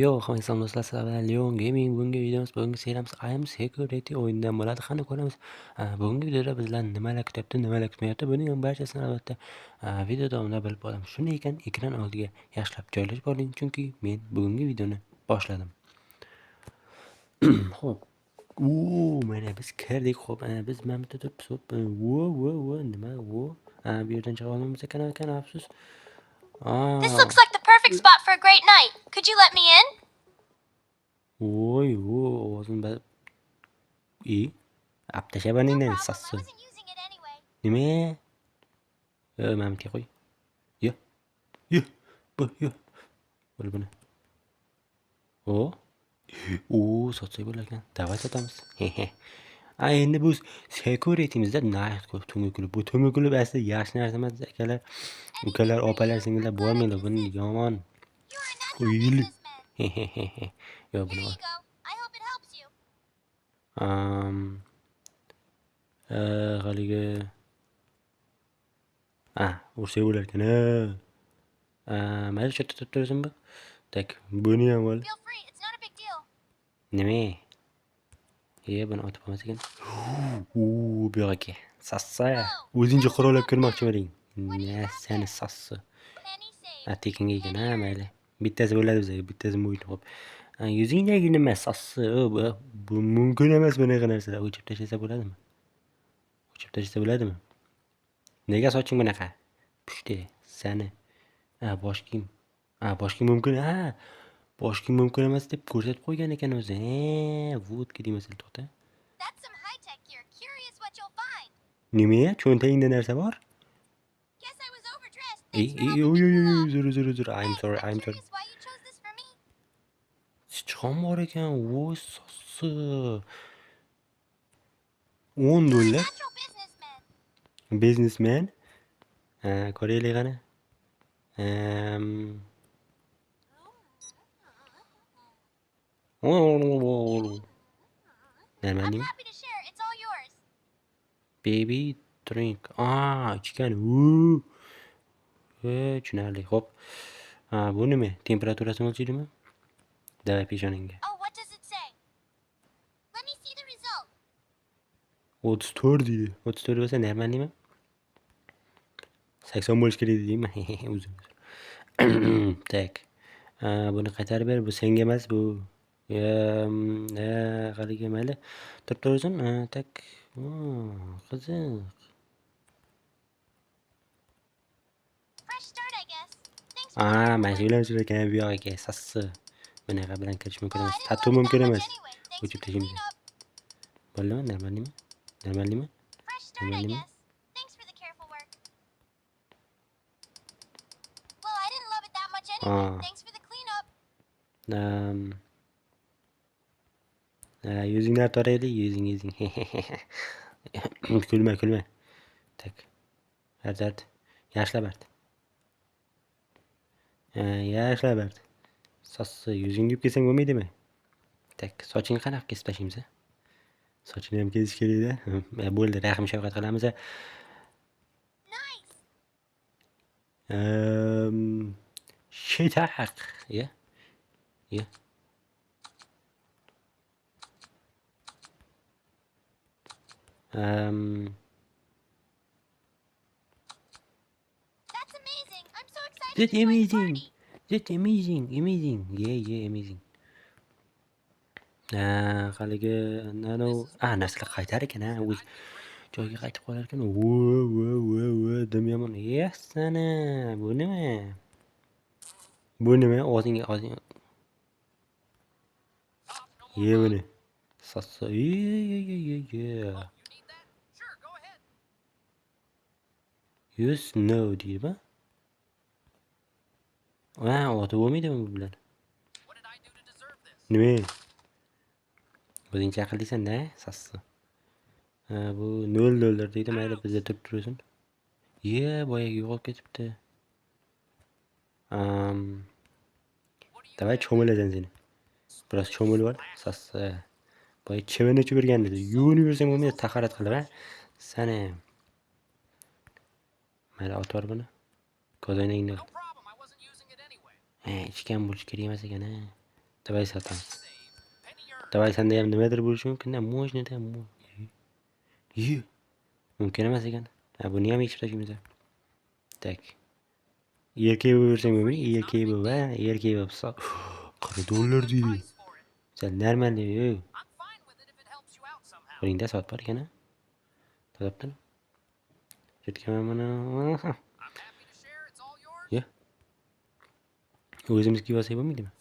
Yo, hamma do'stlar, sizlar Leon Gaming bugungi videomiz, bugungi seriyamiz I am Security o'yinidan bo'ladi. Qani ko'ramiz. Bugungi videoda bizlarni nimalar kutyapti, nimalar kutmayapti, buning barchasini albatta video davomida bilib olamiz. Shunday ekan, ekran oldiga yaxshilab joylashib oling, chunki men bugungi videoni boshladim. Xo'p. Mana biz kirdik. Xo'p, biz mana bitta turibmiz. Xo'p, nima? Bu yerdan chiqa olmaymiz ekan, afsus. This looks like the perfect spot for a great night. Could you let me in? Ovozim aptashabaningdan sassi. wasn't using it anyway. Nima? Mana bitta qo'y. Yo. Yo. Bo'l buni. Sotsak bo'lar ekan. Davay sotamiz. Endi bu security'mizda narx ko'p tungi kulib. Bu tungi kulib aslida yaxshi narsa emas, akalar, ukalar, opalar, singillar bormanglar. Buni yomon. Qo'yili. Yo, buni ol. I hope it helps you. Haligi ursa bo'lar ekan. Mayli, shu yerda turib tursin bu. Tak, buni ham ol. Feel free. It's not a big deal. Nima? Buni otib olmas ekan. Bu yo'q. Sassa. O'zingga qurolab kirmoqchi bo'ling. Narsani sassa. Penny saved. Tekinga ekan, mayli. Bittasi bo'ladi bizga, bittasi mo'yni qo'yib. Yuzingdagi nima sassa? Bu mumkin emas bunaqa narsalar. O'chib tashlasa bo'ladimi? Nega soching bunaqa? Pushti, sani. Bosh kiyim. Bosh kiyim mumkin. Bosh kiyim mumkin emas deb ko'rsatib qo'ygan ekan o'zi. Vodka demasang to'xta. That's some high-tech gear. Curious what you'll find. Nima? Cho'ntagingda narsa bor? Guess I was overdressed. Thanks for helping me pull off. Zuru. I'm sorry. Curious why you chose this for me? Sichqon bor ekan. Sossi. $10. Natural businessman. Businessman. Ko'raylik qani. I'm Nima? happy to share. It's all yours. Baby drink. Ichgan. Tushunarli. Xo'p. Bu nima? Temperaturasini o'lchaydimi? Davay peshonangga. Oh, what does it say? Let me see the result. 34 deydi. 34 bo'lsa normalmi? 80 bo'lish kerak deymi? O'zim. Tak. Buni qaytarib ber. Bu senga emas, bu. Qaliga mayli. Turib tursin. Tak. Qiziq. Fresh start, I guess. Thanks for Mana shu ekan bu yoqqa sassi. Bunaqa bilan kirish mumkin emas. Tatu love it mumkin that emas. much anyway. Thanks O'chib for the tashlaymiz. cleanup. Bo'ldimi? Normalmi? Fresh start, I guess. Thanks for the careful work. Well, I didn't love it that much anyway. Thanks for the cleanup. Yuzinglar toraylik, yuzing. Kulma. Tak. Art. Yaxshilab art. Yaxshilab art. Sassi, yuzingni yuvib kelsang bo'lmaydimi? Tak, sochingni qanaqa kesib tashlaymiz? Sochini ham kesish kerak-da. Bo'ldi, rahim shafqat qilamiz. Nice. Shitaq. Yeah. That's amazing. I'm so excited That's to join the amazing. party. That's amazing. Yeah, amazing. Haligi narsalar qaytar ekan, o'z joyiga qaytib qolar ekan. Dim yomon. Sana. Bu nima? Og'zingga. Ye buni. Sassa. Yes, no deydi. Otib bo'lmaydimi bu bilan? Nima? O'zingcha aqllisan-da, sassa. Bu $0 deydi, mayli bizda turib tursin. Boyaga yo'qolib ketibdi. Davay cho'milasan seni. Biroz cho'milib ol, sassa. Boya chivini ichib yurgan edi. Yuvinib yursang bo'lmaydi, tahorat qilib, Sana. Mayli, otor buni. Ko'zoynagingni ol. Ichgan bo'lish kerak emas ekan, Давай sotamiz. Давай senda ham nimadir bo'lishi mumkin-da. Можно-da. Mumkin emas ekan. Ha, buni ham yechib tashlaymiz. Tak. Erkak bo'laversang bo'lmaydi. Erkak bo'l va erkak bo'lib $40 deydi. Sen normalniy. Qo'lingda soat bor ekan-a? Topdingmi? Ketganman mana. Yo. O'zimiz kiyib olsak bo'lmaydimi?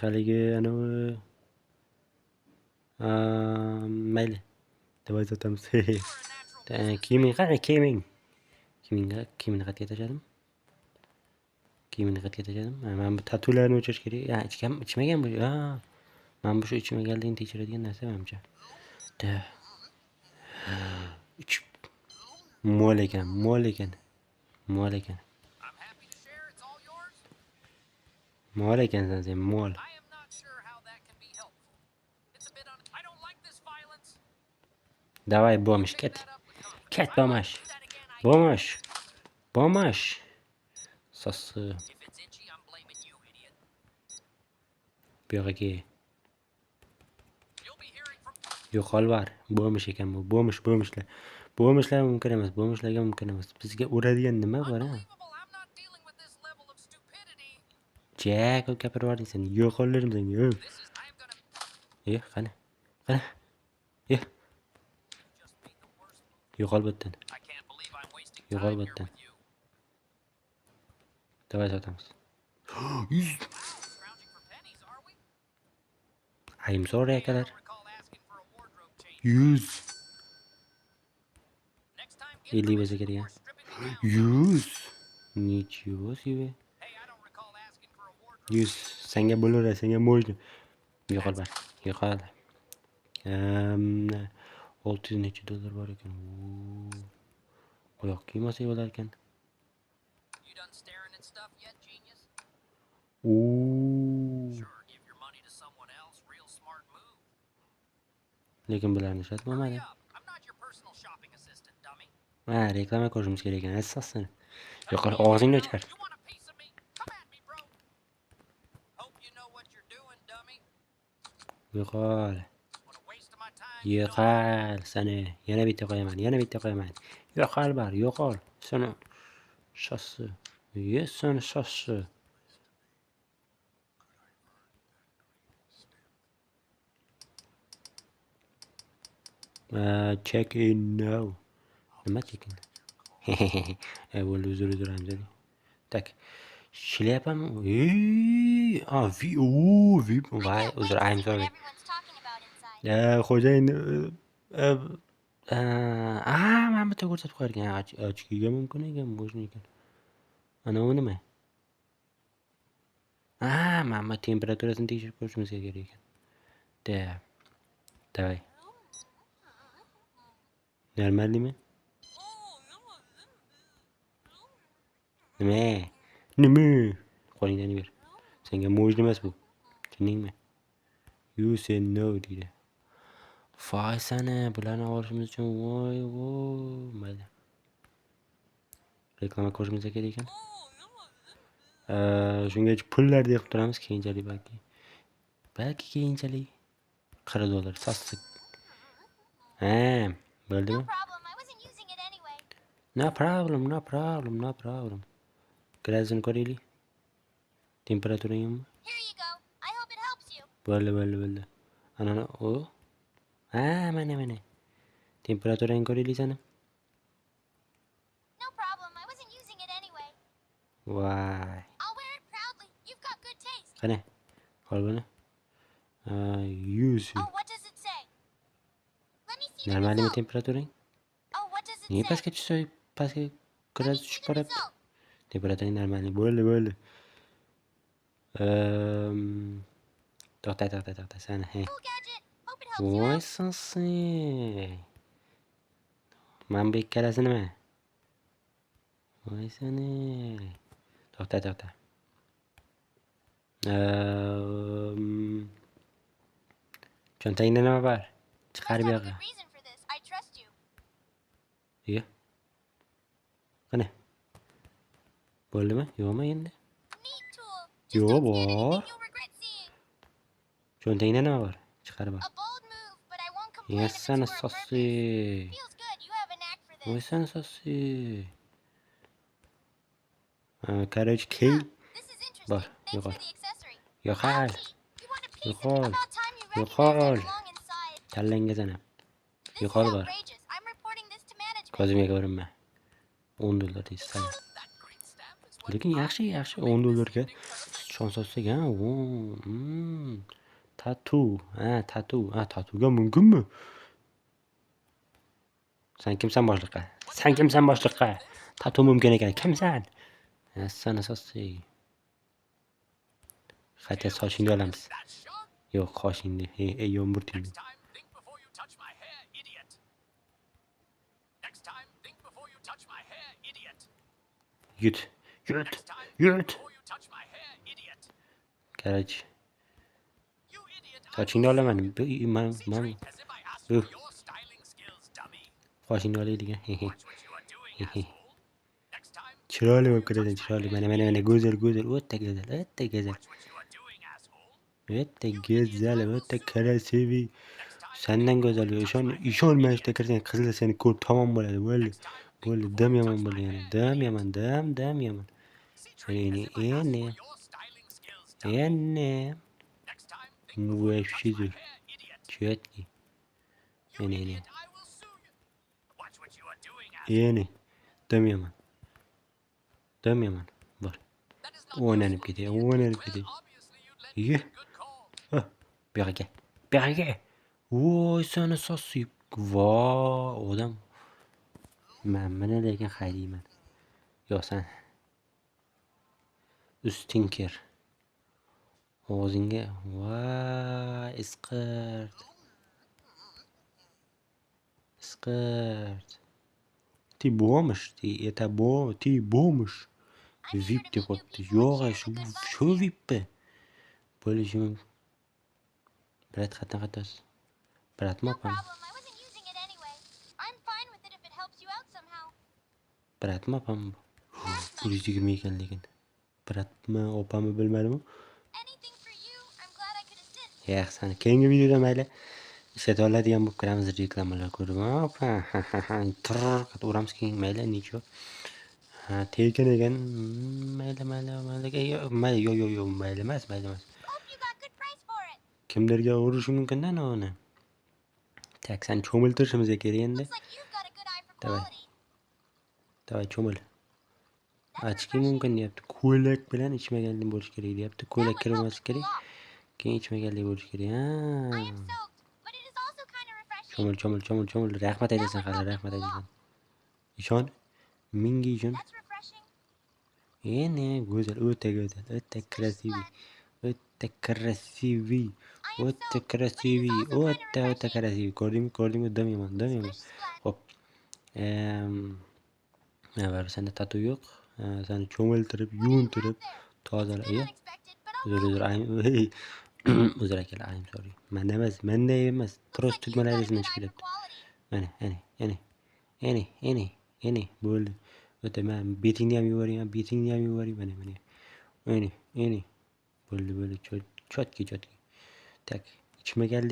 Haligi anavi mayli. Давай sotamiz. Kiyiming qani? Kiyiming. Kiyimni qayerga tashladim? Men bu tatularni o'chirish kerak. Ha, ichmagan bu. Ha. Men bu shu ichmaganligini tekshiradigan narsa menimcha. Da. Mol ekan. Mol ekansan sen, mol. Давай, bomsh, ket. Ket bomsh. Sosi. Bu yoqqa ke. Yo'qol var. Bomsh ekan bu. Bomshlar. Bomshlar mumkin emas. Bomshlarga mumkin emas. Bizga uradigan nima bor, ha? Jack, o gapirib yuborsan. Yo'qollarım senga. Qani. Yo'qol bitdan. Давай sotamiz. 100. I'm sorry akalar. 100. 50 bo'lsa kerak. 100. Ничего себе. 100. Senga bo'laveradi, senga можно. Yo'qol bar. 600 necha dollar bor ekan. Oyoq kiyim olsa bo'lar ekan. Lekin bularni ishlatib bo'lmadi. Ha, reklama ko'rishimiz kerak ekan. Asosini. Yo'qol og'zingni ochar. Yo'qol seni. Yana bitta qo'yaman. Yo'qol bar, yo'qol. Seni shosi. Seni shosi. Check in now. Nima check in? Bo'ldi, uzr. Tak. Shlyapam. VIP. Voy, uzr, I'm sorry. Xo'jayin mana bitta ko'rsatib qo'yarkan. Ochkiga mumkin ekan, можно ekan. Anavi nima? Mana temperaturasini tekshirib ko'rishimiz kerak ekan. Давай. Normalmi? Nima? Qo'lingdan ber. Senga можно emas bu. Tushundingmi? You say no deydi. Voy sani, bularni olishimiz uchun voy. Mayli. Reklama ko'rishimiz kerak ekan. Shungacha pullar deb turamiz keyinchalik balki keyinchalik $40 sassiq. Bo'ldimi? No problem. Gradusini ko'raylik. Temperaturangizni. Bo'ldi. Ana o. Mana. Temperaturangni ko'raylik sani. Voy. Qani? Qol buni. Use. Normalmi temperaturang? Niye pastga tushsa, pastga gradus tushib boradi? Temperaturang normalmi. Bo'ldi. To'xta sani. Voy sansi. Mana bu ikkalasi nima? Voy sani. To'xta. Cho'ntagingda nima bor? Chiqarib yo'q. Qani? Bo'ldimi? Yo'qmi endi? Yo'q bor. Cho'ntagingda nima bor? Chiqarib ol. A bold move, but I won't complain if it's Yassani for a sosi. purpose. Feels good. You have a knack for this. Yassani sosi. Короче, key This is bor. interesting. Thanks Yo'qol. for the accessory. Yo'qol. Ouchie! You want a piece of Yo'qol. it? About time you recognize I Yo'qol. belong inside. Kallangga sanab. This is Yo'qol bor. outrageous. I'm reporting this to management. Ko'zimga ko'rinma. $10 deysiz. Lekin yaxshi, $10 ga shon sotsak, ha. Tatu. Tatu. Tatuga mumkinmi? Sen kimsan boshliqqa? Tatu mumkin ekan. Kimsan? Yassani sosi. Qayta sochingni olamiz. Yo'q, qoshingni. Ey, yomburtingni. Yut. Короче. Sochingni olaman. Qoshingni olaylik. Chiroyli bo'lib ketasan, chiroyli. Mana go'zal, o'ta go'zal. O'ta krasiviy. Sendan go'zal. Ishonmasdan kirsang, qizlar seni ko'rib tamom bo'ladi. Bo'ldi. Dam yomon bo'ldi yana. Dam yomon. Endi. Вообще zo'r. Четкий. Endi. Dam yomon. Bor. O'ynanib ketadi. Yeh. Bu yoqqa. Voy, seni sosi. Voy, odam. Mana lekin haydayman. Yo'q, sen. Ustinker. Og'zingga. Voy, isqirt. Ты бомж, это ты бомж. VIP deb qo'yibdi. Yo'q, shu VIPmi? Bo'lishi mumkin. Brat xatdan xatosiz. Bratmi opam? Bratmi opam? 120 ekan lekin. Bratmi opammi bilmadim. Yo'q, sani keyingi videoda mayli ishlatib oladigan bo'lib ko'ramiz, reklamalar ko'rib. Uramiz keyin mayli, necha. Tekin ekan. Mayli. Yo'q, mayli emas. Kimlarga urishi mumkin-da uni. Tak, seni cho'miltirishimiz kerak endi. Davay, cho'mil. Ochki mumkin deyapti. Ko'ylak bilan ichmaganlik bo'lish kerak deyapti. Ko'ylak kirmas kerak. Keyin ichmaganlik bo'lish kerak. Cho'mil. Rahmat aytasan, Ishon. Mingi ishon. Endi go'zal, o'ta krasiviy. O'ta krasiviy. Ko'rdingmi? Dam yomon. Xo'p. Baribir senda tatu yo'q. Seni cho'miltirib, yuvintirib, tozalab. Uzr akalar, I'm sorry. Menda emas. Prosta tugmalaringizni chiqyapti. Mana, Ani. Bo'ldi. O'ta men betingni ham yuboring. Mana. Ani. Bo'ldi. Chotki. Tak, ichmagan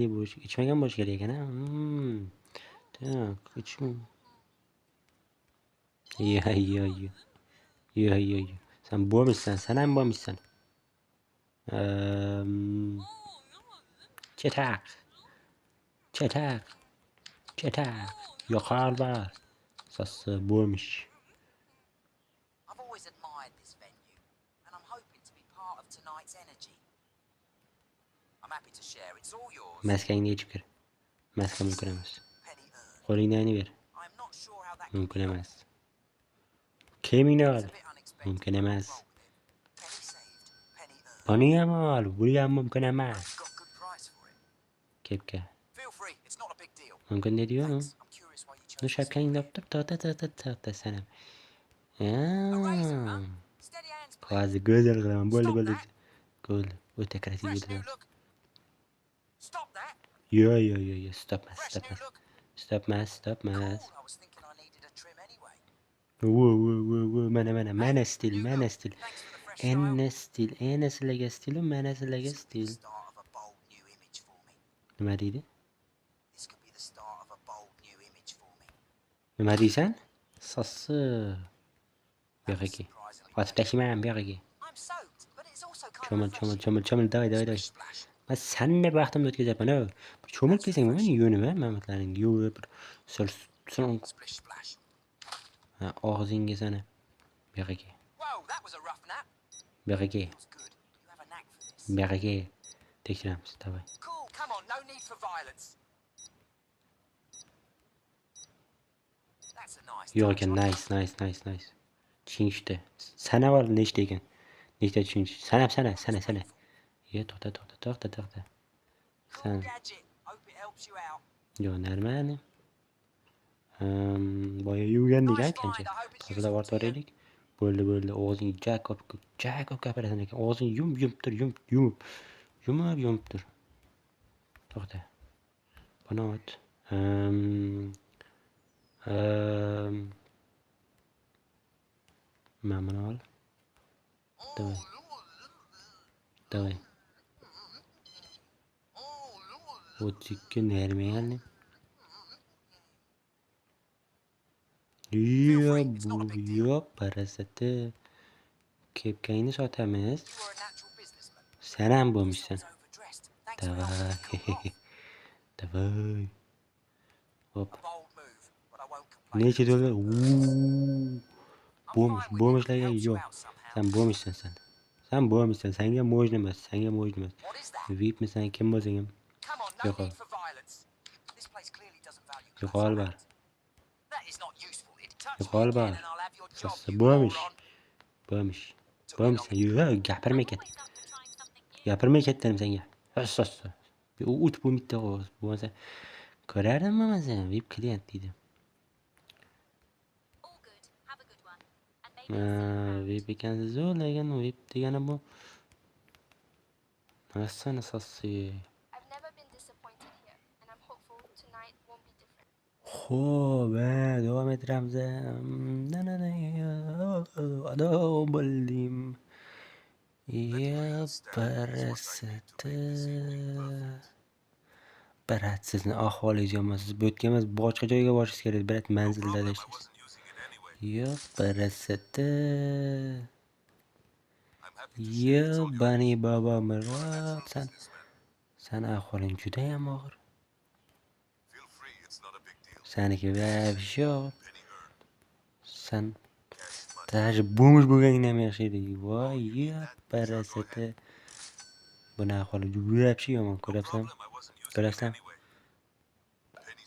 bo'lish kerak ekan-a. Tak, ichim. Yo'q. Sen bo'lmishsan, ham bo'lmishsan. Chetak. Yo'qol bor. Sosi bo'lmish. I've always admired this venue, and I'm hoping to be part of tonight's energy. I'm happy to share. It's all yours. Maskangni yechib kir. Maska mumkin emas. Penny earned. Qo'lingni ayni ber. I'm not sure how that Mumkin emas. Kiyimingni ol. a bit unexpected. Mumkin emas. Penny saved, penny earned. Buni ham ol. Bu ham mumkin emas. Got good price for it. Kepka. Feel free. It's not a big deal. Mumkin dedi-yu. Thanks. I'm curious why you chose Nu this. shapkangni olib tur. Tota sanam. Steady hands, please. Hozir go'zal qilaman. Bo'ldi. O'ta krasiv Fresh new edi. look. Stop that. Yo'q. Stopmas. Fresh new look. Stopmas. Cool. I was thinking I needed a trim anyway. Wo. Mana stil. Thanks for the fresh style. Ena stil. Mana sizlarga stil. Start of a bold new Nima deydi? This could be the start of a bold new image for me. Nima deysan? Sossi. Bu That was yoqqa. surprisingly Otib tashlayman bu yoqqa. I'm soaked, but it's also kind Cho'mil, of cho'mil, refreshing. cho'mil, cho'mil, davay. Splish splash. Men senga vaqtimni o'tkazyapman. Cho'mil kesang men yuvinaman mamatlaringni yuvib so'ng Splish splash. og'zingga sana. Bu yoqqa. Whoa, that was a rough nap. Bu yoqqa. Feels good. You have a knack for this. Bu yoqqa. Tekshiramiz, davay. Cool, come on, no need for violence. That's a nice Yo'q touch. ekan, nice. Tushunishdi. Sanavol nechta ekan? Nechta tushunish? Sana. To'xta. Cool gadget. Hope it helps you out. Yo'q, nормально. Boya yuvgandik Nice qancha. find. I hope it's Tozalab useful to you. ortib Bo'ldi. Og'zingni ko'p gapirasan ekan. Og'zingni yumib tur, yumib tur. To'xta. Buni ot. Mana buni ol. Давай. Вот ikki нормально. Yo'q, parasiti. Kepkangni sotamiz. You are a natural businessman. Sen ham bo'lmishsan. Sounds overdressed. Thanks for helping me cool off. Davay. Hop. A bold move, but I won't complain. Necha dollar? I'm fine with it. It Bo'lmishlarga helps you yo'q. out somehow. Sen bo'lmishsan. Senga можно emas. What is that? VIPmisan, kim bo'lsang ham. Come on, no Yo'q. need for violence. This place clearly doesn't value Yo'q, class ol bar. act. That is not useful. It touch Yo'q, me ol again bar. and I'll have your job, Sassa you bo'lmish. moron. Bo'lmishsan. Yo'q, gapirmay ket. Gapirmay ketdim senga. Sassa. Uch bu bitta qo'z. Bo'lmasa ko'rardimmi men VIP klient deydi. All good. Have a good one. And maybe I'll see you around. VIP ekansiz lekin VIP degani bu. Narsani sassi. I've never been disappointed here, and I'm hopeful tonight won't be different. Xo'p, davom ettiramiz. Adom bo'ldim. Brat, sizni ahvolingiz yomon. Siz bu yerga emas, boshqa joyga borishingiz kerak. Brat, manzilda ishlaysiz. Parasiti. Bani baba Murod, sen ahvoling juda ham og'ir. Seniki вообще og'ir. Sen даже bo'mish bo'lganingdan ham yaxshi edi. Voy, parasiti. Buni ahvoli вообще yomon, ko'rabsan?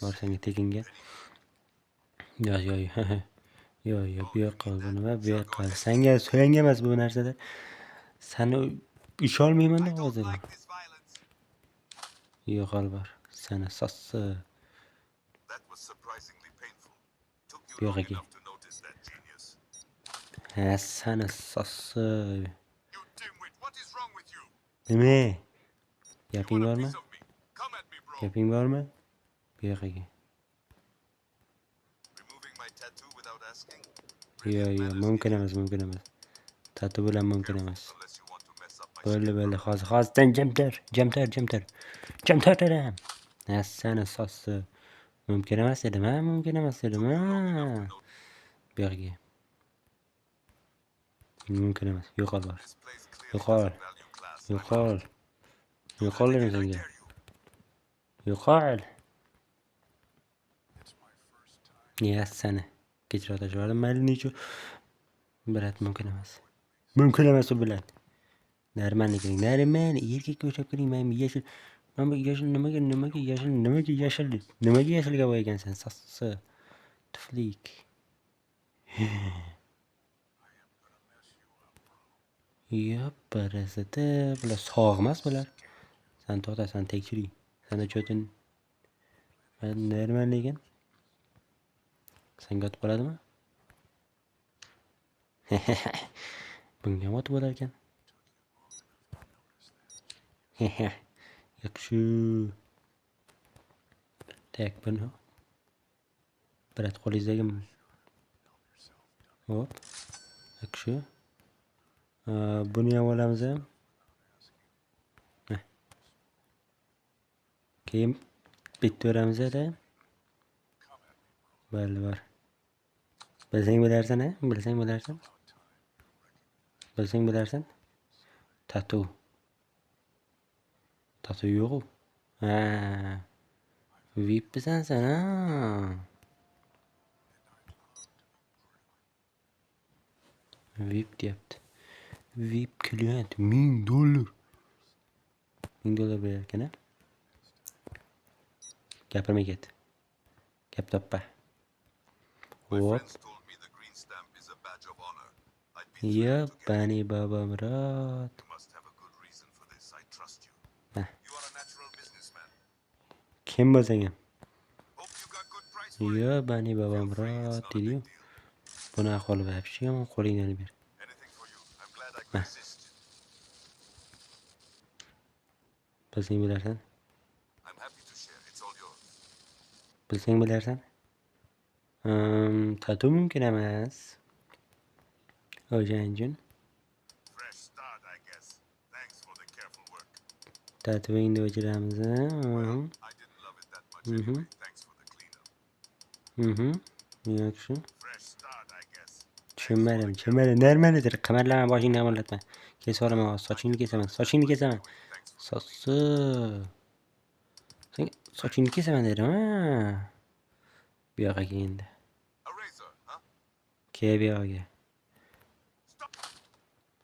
Borsang tekinga. Yo'q, bu yoqqa nima, bu yoqqa. Senga emas bu narsada. Seni isholmayman-da hozir. Yo'q, albar. Seni sossi. Bu yoqqa. Seni sossi. Nima? Gaping bormi? Bu yoqqa. Yo'q, mumkin emas. Tatu bilan mumkin emas. Bo'ldi. Hozirdan jam dedim. Seni sossi. Mumkin emas dedim. Bu yoqqa. Mumkin emas. Yo'qol bor. Yo'qol dedim senga. Yo'qol. Seni. Kechira tashladim. Mayli necha. Brat, mumkin emas u bilan. Normal. Erkakka o'xshab kiring. Men yashil. Nimaga yashilga bo'yagansan? Sassi. Tuflik. Yo'q, parasiti. Bular sog' emas bular. Sen to'xtasan, tekshiring. Sana cho'tin. Normal ekan. Senga o'tib qoladimi? Bunga ham o'tib bo'lar ekan. Yaxshi. Tak, buni. Brat, qo'lingizdagi. Hop. Yaxshi. Buni ham olamiz ham. Keyin bittaveramiz-da. Mayli bor. Bilsang bilarsan, ha? Bilsang bilarsan. Bilsang bilarsan. Tatu. Tatu yo'q-ku. Ha. VIP'san sen, ha? VIP deyapti. VIP klient $1000. $1000 berar ekan, ha? Gapirmay ket. Gap toppa. My Hop. friends told me the green stamp is a badge of honor. I'd be thrilled Ya to get it. bani Babamurod. You must have a good reason for this. I trust you. Heh. You are a natural businessman. Kim bo'lsang ham. Hope you got good price for it. Ya bani Feel free, Babamurod it's not a dedi-yu. big deal. Buni ahvoli вообще yomon, qo'lingdan ber. Anything for you. I'm glad I could assist. Bilsang bilarsan. I'm happy to share. It's all yours. Bilsang bilarsan. Tatu mumkin emas. O'shanchun Fresh start, I guess. Thanks for the careful work. tatuingni o'chiramiz. Well, I didn't love it that much anyway. Thanks for the cleanup. Yaxshi. Fresh start, I guess. Tushunmadim. Normalidir. Qamarlama, boshingni qamarlatma. Kesib olaman, sochingni kesaman. Thanks for Sochsi. Sen sochingni kesaman dedim, ha. Bu yoqqa endi. a razor, huh? Kel bu yoqqa.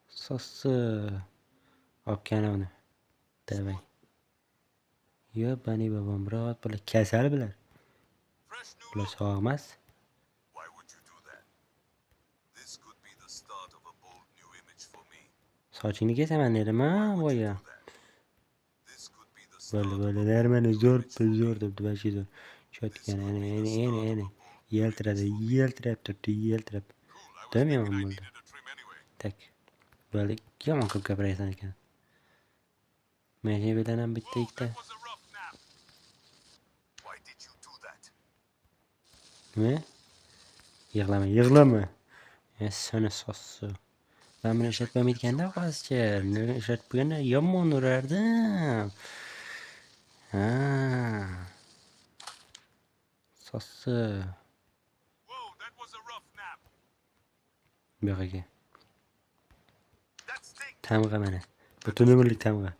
Sochsi. Obkana uni. Davay. Yo bani Babamurod, bular kasal bular. Fresh new Bular look. sog' emas. Why would you do that? This could be the start of a bold new image for me. Sochingni kesaman dedim, ha, boya. This could be the start Bo'ldi. Normali zo'r debdi, vashi zo'r. Chotgan, eni. Yeltirab turibdi. Cool. I was Dem thinking yomon I bo'ldi. needed a trim anyway. Tak. Bo'ldi. Yomon ko'p gapirasan ekan. Meni bilan ham bitta Whoa, ikkita. that was a rough nap. Why did you do that? Nima? Yig'lama. Seni so'ssu. Ben bunu ishlatmamayotganda qolsa, ishlatmaganda yomon urardim. Ha. So'ssu. Whoa, that was a rough nap. Bu yoqqa. That stinks. Tamg'a mana. Butun umrlik tamg'a.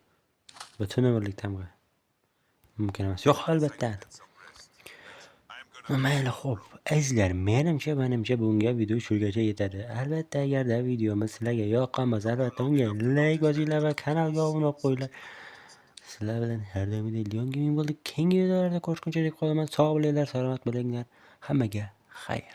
Mumkin emas. Yo'q, albatta. Some rest. I am gonna Mayli, xo'p. Azizlar, menimcha bunga video shungacha yetadi. Albatta, agarda videomiz sizlarga yoqqan bo'lsa, albatta unga like bosinglar va kanalga obuna bo'lib qo'yinglar. Sizlar bilan har doimgidek Leon Gaming bo'ldi. Keyingi videolarda ko'rishguncha deb qolaman. Sog' bo'linglar, salomat bo'linglar. Hammaga xayr.